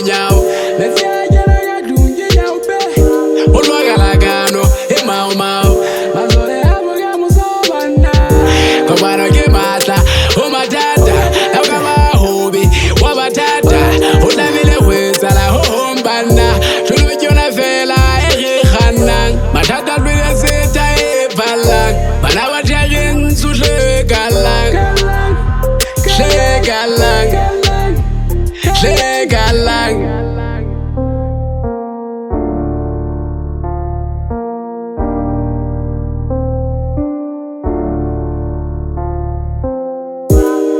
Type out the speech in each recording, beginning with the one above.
nyao let's ya dunje nyao be olwaga lagano e mau mau mazole abo ga musobana kobana ke matla o matata akama hobi wa batata utabile kwenzala hombana tulujona vela e khanang matata lwe seta e balang bana bathagen suhle galang galang galang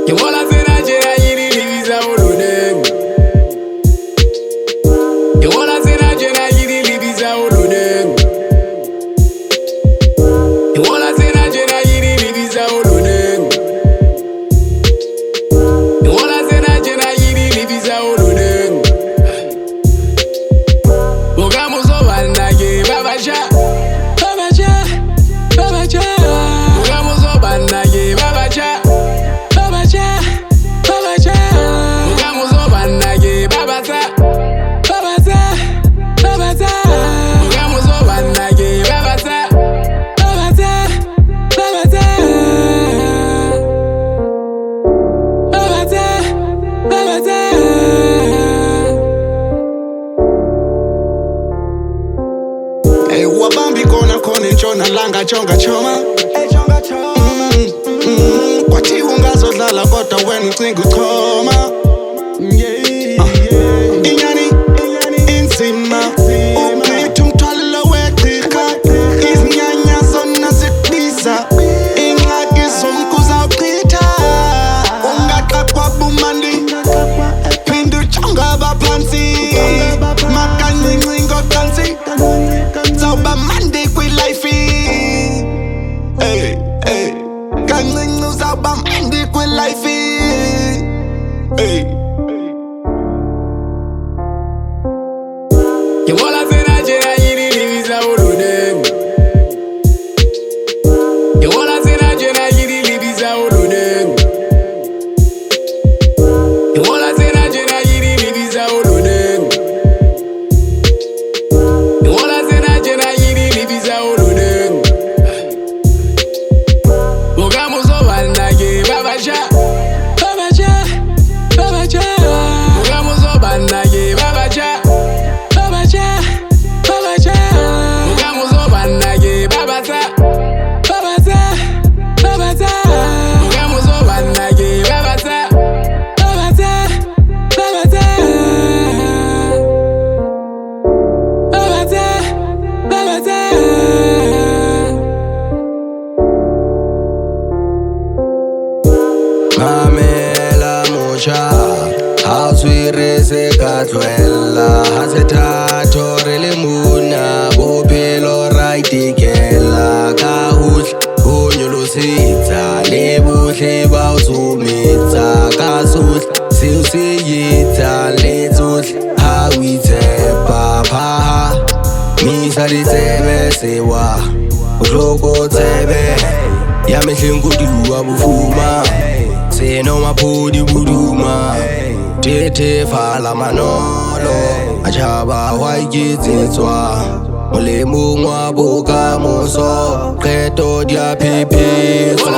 you wanna say that you live is a name. You wanna say that you live is a name. You wanna say that you live is a name. You wanna say that you live is a name. Bogamos obana ge babaja, babaja, babaja. Bogamos obana ge babaja. Hey, wabambi kona nchona langa chonga choma. Kwathi ungazodlala kodwa wena ucinga uchoma. Inyani inzima uphethe umthwalo weqhika izinyanya zona zibiza ingxaki zomkuza uqitha ungaqaqwa bumandi phinda ujonga abaphansi makancinci ngocansi zawuba mandi kwilife kancinci uzawuba mandi kwilife You wanna say that you live is a name. You wanna say that you live is a name. You wanna say that you live is a name. You wanna say that you live is a name. Bogamos obana ge babaja, babaja, babaja. Bogamos obana ge babaja. Mamela mocha Hauswire se katwela Hasethatho rele muna Bophelo raitikela Kahuhle honyolo sitsa Le buhle ba utsumitsa Kasuhle seo se yetsa Le tsohle ha o itshepa phaha Misa ditsebe sewa Bohloko tsebe Ya mehleng koduwa bofuma Seno maphodi buduma Tete fala manolo Achaba wa iketsetswa Molemong wa bokamoso Qeto di a phephetsa